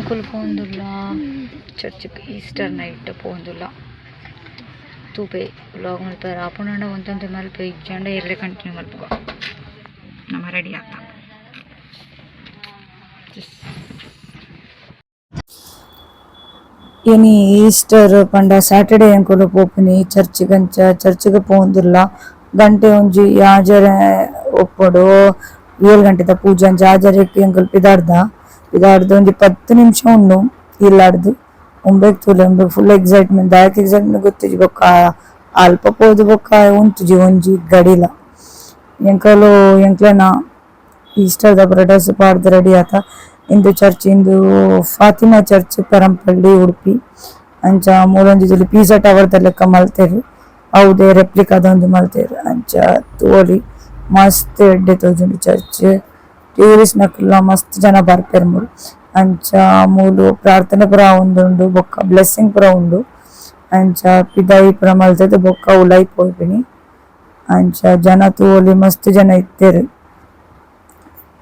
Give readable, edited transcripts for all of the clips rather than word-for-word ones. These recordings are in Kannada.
ಎಂಕುಲು ಪೋಂದುಲ್ಲ ಚರ್ಚ್ಗೆ ಈಸ್ಟರ್ ನೈಟ್ ಪೋಂದುಲ್ಲ ತೂಪೆ ವ್ಲಾಗ್ ಮಾಡ್ತಾರೆ ಆಪುಂಡ ಒಂದೊಂದು ಮಲ್ಪೆ ಇಜ್ಜಂಡ ಎರಡೆ ಕಂಟಿನ್ಯೂ ಮಲ್ಪುಗ ನಮ್ಮ ರೆಡಿ ಆಗ್ತಾ ಇನಿ ಈಸ್ಟರ್ ಪಂಡ ಸ್ಯಾಟರ್ಡೇ ಎಂಕುಲು ಪೋಪಿನಿ ಚರ್ಚ್ಗೆ ಪೋಂದುಲ್ಲ ಗಂಟೆ ಒಂಜಿ ಆಜರೆ ಒಪ್ಪಡು 7 ಗಂಟೆದ ಪೂಜೆ ಅಂಚ ಆಜರೆಗ್ ಎಂಕುಲು ಪಿದಾರ್ದ ಒಂಜಿ 10 ನಿಮಿಷ ಉಂಡು ಇಲ್ಲಾರ್ದು ಒಂಬೆಗ್ ತೂಲೆ ಒಂಬೆಗ್ ಫುಲ್ ಎಕ್ಸೈಟ್ಮೆಂಟ್ ದಾಯಕ್ ಎಕ್ಸೈಟ್ಮೆಂಟ್ ಗೊತ್ತಿಜಿ ಬೊಕ್ಕ ಅಲ್ಪ ಪೋದು ಬೊಕ್ಕ ಉಂತುಜಿ ಒಂಜಿ ಗಡಿಲ ಎಂಕ್ಲೆನ ಈಸ್ಟರ್ದ ಪೂರ ಡ್ರೆಸ್ ಪಾಡ್ದು ರೆಡಿ ಆತ ಇಂದು ಚರ್ಚ್ ಇಂದು ಫಾತಿಮಾ ಚರ್ಚ್ ಪೆರಂಪಳ್ಳಿ ಉಡುಪಿ ಅಂಚ ಮೂಲೊಂಜಿ ಪಿಝಾ ಟವರ್ ಲೆಕ್ಕ ಮಲ್ತೇರು ಅವ್ದೆ ರೆಪ್ಲಿಕಾದ ಒಂದು ಮಲ್ತೇರು ಅಂಚ ತೋಲಿ ಮಸ್ತ್ ಎಡ್ಡೆ ತೋಜುಂಡು ಚರ್ಚ್ ಟೂರಿಸ್ಟ್ ನಕ್ಲ ಮಸ್ತ್ ಜನ ಬರ್ಪೆರ್ ಮೂಲು ಅಂಚ ಮೂಲು ಪ್ರಾರ್ಥನೆ ಪುರ ಉಂದುಂಡು ಬೊಕ್ಕ ಬ್ಲೆಸ್ಸಿಂಗ್ ಪುರ ಉಂಡು ಅಂಚ ಪಿದಾಯಿ ಪುರ ಮಲ್ತದೆ ಬೊಕ್ಕ ಉಲೈ ಪೋಯ್ಪಿನಿ ಅಂಚ ಜನ ತೂವೊಲಿ ಮಸ್ತ್ ಜನ ಇತ್ತೇರು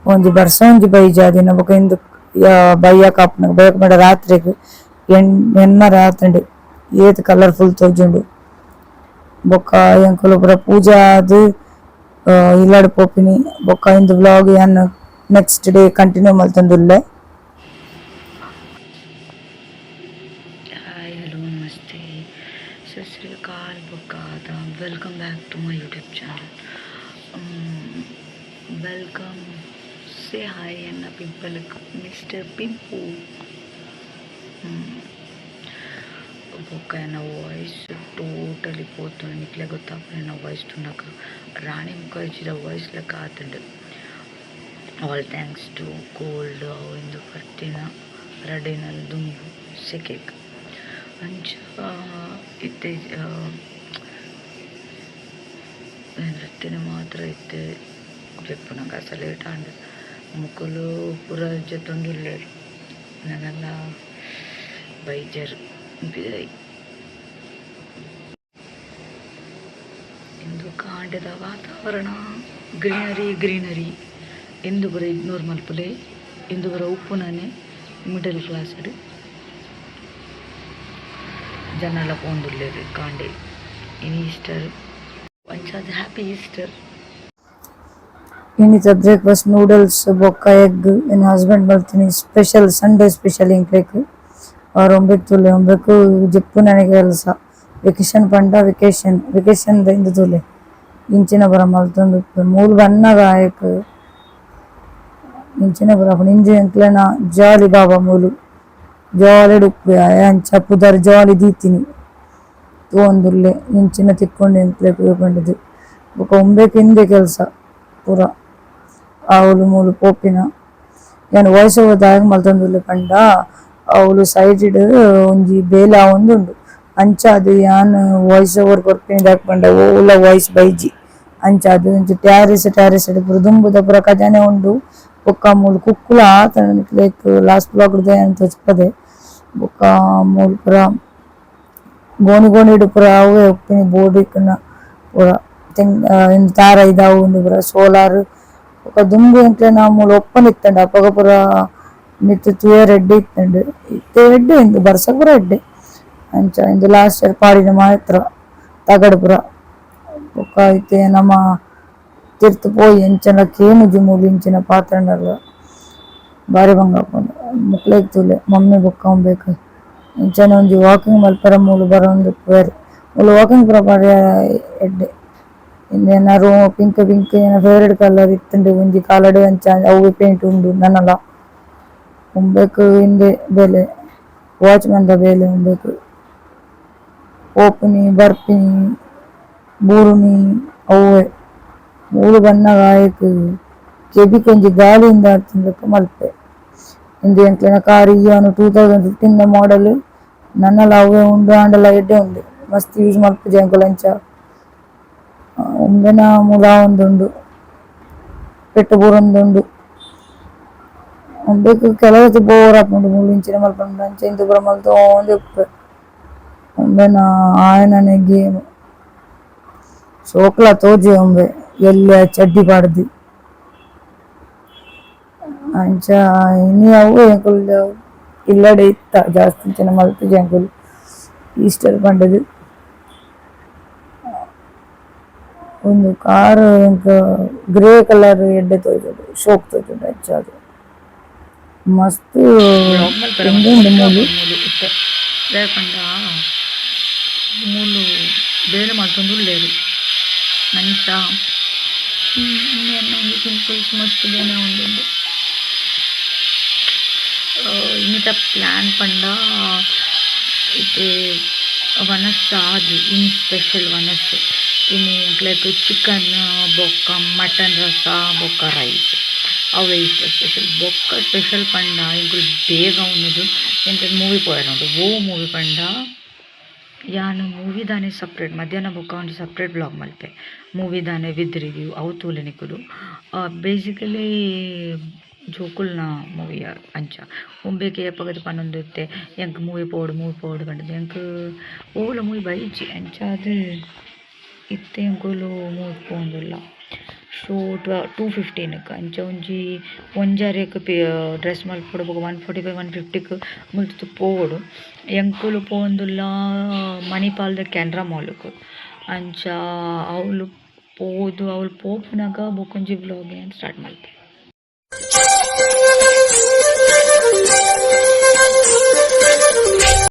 ಒಂಜಿ ಬರ್ಸ ಒಂಜಿ ಬೈಜಾದಿನ ಬೊಕ ಇಂದು ಬೈಯಕ ಬೇಡ ರಾತ್ರಿಗ್ ಎನ್ನ ರಾತ್ರಿ ಏತ್ ಕಲರ್ಫುಲ್ ತೋಜುಂಡು ಬೊಕ್ಕ ಎಂಕುಲು ಪೂರ ಪೂಜಾದ್ ಇಲ್ಲಾಡ್ ಪೋಪಿನಿ ಬೊಕ್ಕ ಇಂದು ವ್ಲಾಗ್ ಯಾನ್ ನೆಕ್ಸ್ಟ್ ಡೇ ಕಂಟಿನ್ಯೂ ಮಲ್ತೊಂದುಲ್ಲೆ. ಹಾಯ್ ಹಲೋ ನಮಸ್ತೆ ಸತ್ ಶ್ರೀ ಅಕಾಲ್ ಬೊಕ್ಕ welcome back to my YouTube channel. Welcome say hi ಅನ್ನ ಪಿಂಪಲ್ಕ್ ಮಿಸ್ಟರ್ ಪಿಂಪು ಬೊಕ್ಕ ನನ್ನ ವಾಯ್ಸ್ ಟೋಟಲಿ ಪೋತು ನಿಕ್ಲೆ ಗೊತ್ತಾಪ ನನ್ನ ವಾಯ್ಸ್ ತುನಕ ರಾಣಿ ಮುಖರ್ಜಿದ ವಾಯ್ಸ್ ಲೆಕ್ಕ ಆತುಂಡು. ಆಲ್ ಥ್ಯಾಂಕ್ಸ್ ಟು ಕೋಲ್ಡ್ ಇಂದು ಬರ್ತಿನ ರಡಿನಲ್ಲಿ ದುಂಬು ಸೆಕೆಗ್ ಅಂಚ ಇತ್ತೆ ನೃತ್ಯನ ಮಾತ್ರ ಇತ್ತೆ ಜಪ್ಪು ನಂಗೆ ಅಸ ಲೇಟ್ ಆಂಡ್ ಮುಕ್ಕಲು ಪೂರ ಜೊತ್ತೊಂದುಲ್ಲೇರು ನನ್ನೆಲ್ಲ ಬೈಜರ್ ಬಿದೈ ಇಂದು ಕಾಂಡದ ವಾತಾವರಣ ಗ್ರೀನರಿ ಎಂದು ಬರ ಇಗ್ನೋರ್ ಮಲ್ಪಲೆ ಎಂದು ಬರ ಉಪ್ಪುನನೆ ಮಿಡಲ್ ಕ್ಲಾಸ್ ಜನ ಎಲ್ಲ ಪೋಂದುಲ್ಲೇರು ಕಾಂಡೆ ಇನ್ ಈಸ್ಟರ್ ಅಂಚಾದ ಹ್ಯಾಪಿ ಈಸ್ಟರ್. ಇನ್ನಿತ ಬ್ರೇಕ್ಫಾಸ್ಟ್ ನೂಡಲ್ಸ್ ಬೊಕ್ಕ ಎಗ್ ಇನ್ ಹಸ್ಬೆಂಡ್ ಬರ್ತೀನಿ ಸ್ಪೆಷಲ್ ಸಂಡೇ ಸ್ಪೆಷಲ್ ಇಂಕ್ಲೆಗ್ ಅವ್ರು ಒಂಬೆಕ್ ಜಿಪ್ಪು ನನಗೆ ಕೆಲಸ ವೆಕೇಶನ್ ಪಂಡ ವೆಕೇಶನ್ ಇಂದು ತುಲೆ ಇಂಚಿನ ಬರ ಮಲ್ತೊಂದು ಮೂಲು ಬನ್ನಗ ಆಯಕ್ ಇಂಚಿನ ಬರ ಇಂಜಿ ಎಂಕ್ಲೆನ ಜಾಲಿ ಬಾಬಾ ಮೂಲು ಜಾಲಿ ಡುಪ್ಪು ಅಂಚ ಪುದರ್ ಜಾಲಿ ದೀತಿನಿ ತೋಂದುಲ್ಲೆ ಇಂಚಿನ ತಿಕ್ಕೊಂಡು ಎಂಕ್ಲೆಗ್ ಪಂಡದು ಬೊಕ ಒಂಬೆಕ್ ಹಿಂದೆ ಕೆಲಸ ಪೂರ ಅವಳು ಮೂಲು ಪೋಪಿನ ಯಾನು ವಾಯ್ಸ್ ಓವರ್ ದಾಯಗ ಮಲ್ತೊಂದುಲ್ಲೆ ಪಂಡ ಅವಳು ಸೈಡ್ ಒಂಜಿ ಬೇಲ ಒಂದುಂಡು ಅಂಚ ಅದು ಯಾನ್ ವಾಯ್ಸ್ ಓವರ್ ಕೊರ್ಪಿನಿ ದಾಯಕ ಪಂಡ ಓಲ ವಾಯ್ಸ್ ಬೈಜಿ ಅಂಚ ಅದು ಒಂಜಿ ಟ್ಯಾರಿಸ್ ಪೂರ ದುಂಬುದ ಪೂರ ಖಜಾನೆ ಉಂಡು ಬೊಕ್ಕ ಮೂಲು ಕುಕ್ಕುಲ ಆತನ ಲೈಕ್ ಲಾಸ್ಟ್ ಬ್ಲಾಗ್ ಅಂತ ತೋಚ್ಪದೆ ಬೊಕ್ಕ ಮೂಲು ಪೂರ ಗೋಣಿಡು ಪೂರ ಅವೇ ಉಪ್ಪಿನಿ ಬೋರ್ಡ್ ಇಕ್ಕನ ಪೂರ ಇಂದು ತಾರ ಇದಾವು ಉಂಡು ಪೂರ ಸೋಲಾರ್ ಬೊಕ್ಕ ದುಂಬು ಎಂಕ್ಲೆನ ಮೂಲು ಒಪ್ಪನ ಇತ್ತಂಡು ಅಪಗ ಪೂರ ಮಿತ್ ತುಯರ್ ಎಡ್ಡೆ ಇತ್ತಂಡು ಇತ್ತೆ ಎಡ್ಡೆ ಇಂದು ಬರ್ಸ ಪೂರ ಎಡ್ಡೆ ಅಂಚ ಇಂದು ಲಾಸ್ಟ್ ಇಯರ್ ಪಾಡಿನ ಮಾತ್ರ ತಗಡು ಪೂರ ಬೊಕ್ಕ ಇತ್ತೆ ನಮ್ಮ ತಿರ್ತು ಪೋಯಿ ಎಂಚನ ಕೇನುಜಿ ಮೂಲು ಇಂಚಿನ ಪಾತ್ರೆಂಡಲ್ಲ ಬಾರಿ ಬಂಗ ಹಾಕೊಂಡು ಮುಕ್ಳೆಗ್ ತುಲೆ ಮಮ್ಮಿ ಬೊಕ್ಕ ಒಂಬೇಕು ಇಂಚನೆ ಒಂಜಿ ವಾಕಿಂಗ್ ಮಲ್ಪರ ಮೂಲು ಬರ ಒಂದು ಬೇರೆ ಮೂಲು ವಾಕಿಂಗ್ ಪೂರ ಬಾರಿ ಎಡ್ಡೆ ಇಂದೇನ ರೂಮ್ ಪಿಂಕ್ ಏನ ಫೇವ್ರೇಟ್ ಕಲರ್ ಇತ್ತುಂಡು ಒಂಜಿ ಕಾಲಡೆ ಅಂಚ ಅವು ಪೇಂಟ್ ಉಂಡು ನನ್ನಲ ಒಂಬೇಕು ಹಿಂದೆ ಬೇಲೆ ವಾಚ್ಮನ್ದ ಬೇಲೆ ಒಂಬೇಕು ಓಪುನಿ ಬರ್ಪಿನಿ ಬೂರುನಿ ಅವೇ ಮೂಲು ಬನ್ನಗ ಆಯಕ್ ಕೆಬಿಕ್ ಒಂಜಿ ಗಾಳಿಯಿಂದ ಆಡ್ತಿಂದಕ್ಕ ಮಲ್ಪೆ ಇಂದು ಎಂಕ್ಲೆನ ಕಾರ್ ಇಯ್ಯಾನು 2015 ಮಾಡೆಲ್ ನನ್ನಲ ಅವೇ ಉಂಡು ಆಂಡಲ ಎಡ್ಡೆ ಉಂಡು ಮಸ್ತ್ ಯೂಸ್ ಮಲ್ಪುಜಿ ಅಂಕುಲಂಚ ಒಂಬೆನ ಮೂಲ ಒಂದುಂಡು ಪೆಟ್ಟು ಬೂರೊಂದುಂಡು ಒಂಬೆಕ್ ಕೆಲವತ್ತು ಬೋರ್ ಆಪುಂಡು ಮೂಲು ಇಂಚಿನ ಮಲ್ಪುಂಡು ಅಂಚ ಇಂದು ಪೂರ ಮಲ್ತೋಂದು ಉಪ್ಪೆ ಒಂಬೆನ ಆಯನನೆ ಗೇಮ್ ಸೋಕ್ಲ ತೋಜಿ ಒಂಬೆ ಎಲ್ಲಿ ಚಡ್ಡಿ ಪಾಡ್ದು ಅಂಚ ಇನಿ ಅವು ಎಂಕುಲು ಇಲ್ಲಡೆ ಇತ್ತ ಜಾಸ್ತಿ ಜನ ಮಲ್ತು ಜಂಗುಲು ಈಸ್ಟರ್ ಪಂಡದು ಒಂದು ಕಾರ್ ಗ್ರೇ ಕಲರ್ ಎಡ್ಡೆ ತೋಜುಂಡು ಶೋಕ್ ತೋಜುಂಡು ಹೆಚ್ಚಾದು ಮಸ್ತ್ ಮೂಲು ಇತ್ತೆ లేకుండా ಮೂಲು ಬೇಳೆ ಮಾಡ್ಕೊಂಡುಳ್ಳೇರು ಮಂಚ సింపుల్స్ మస్తు ಬೇನೆ ఉండు ಇನ್ನಿತ ಪ್ಲ್ಯಾನ್ ಪಂಡ ಇದು ವನಸ್ ಆದು ಇನ್ ಸ್ಪೆಷಲ್ ವನಸ್ ಇನ್ನು ಲೈಕ್ ಚಿಕನ್ ಬೊಕ್ಕ ಮಟನ್ ರಸ ಬೊಕ್ಕ ರೈಸ್ ಅವೇ ಇಷ್ಟ ಸ್ಪೆಷಲ್ ಬೊಕ್ಕ ಸ್ಪೆಷಲ್ ಪಂಡ ಇಂಕು ಬೇಗ ಉಣ್ಣದು ಎಂತ ಮೂವಿ ಪೋಯರುಂಟು ಓ ಮೂವಿ ಪಂಡ ಯಾನು ಮೂವಿ ದಾನೆ ಸಪ್ರೇಟ್ ಮಧ್ಯಾಹ್ನ ಬೊಕ್ಕ ಒಂದು ಸಪ್ರೇಟ್ ಬ್ಲಾಗ್ ಮಲ್ಪೆ ಮೂವಿ ದಾನೆ ವಿತ್ ರಿವ್ಯೂ ಅವು ತೂಲೆ ನಿಕ್ಕುದು ಬೇಸಿಕಲಿ ಜೋಕುಲ್ನ ಮೂವಿ ಅಂಚ ಒಂಬೇಕೆ ಎಪ್ಪಗದು ಪನ್ನೊಂದು ಇತ್ತೆ ಎಂಕ್ ಮೂವಿ ಪೋಡು ಪಂಡದು ಎಂಕ್ ಓಲ ಮೂವಿ ಬೈಜಿ ಅಂಚ ಅದು ಇತ್ತೆ ಎಂಕೋಲು ಮೂವಿ ಪೋಂದುಲ್ಲ ಶೋ 2:15 ಅಂಚ ಒಂಜಿ ಒಂಜಾರೆಗ್ ಡ್ರೆಸ್ ಮಲ್ಪೊಡು ಬೊಕ 145-150 ಮುಲ್ತು ಪೋಡು ಎಂಕುಲು ಪೋಂದುಲ್ಲ ಮಣಿಪಾಲ್ದ ಕೆನರಾ ಮಾಲ್ಕ್ ಅಂಚ ಅವ್ಲು ಪೋದು ಅವ್ಲು ಪೋಪುನಗ ಬೊಕೊಂಜಿ ವ್ಲಾಗ್ ಸ್ಟಾರ್ಟ್ ಮಲ್ಪೆ.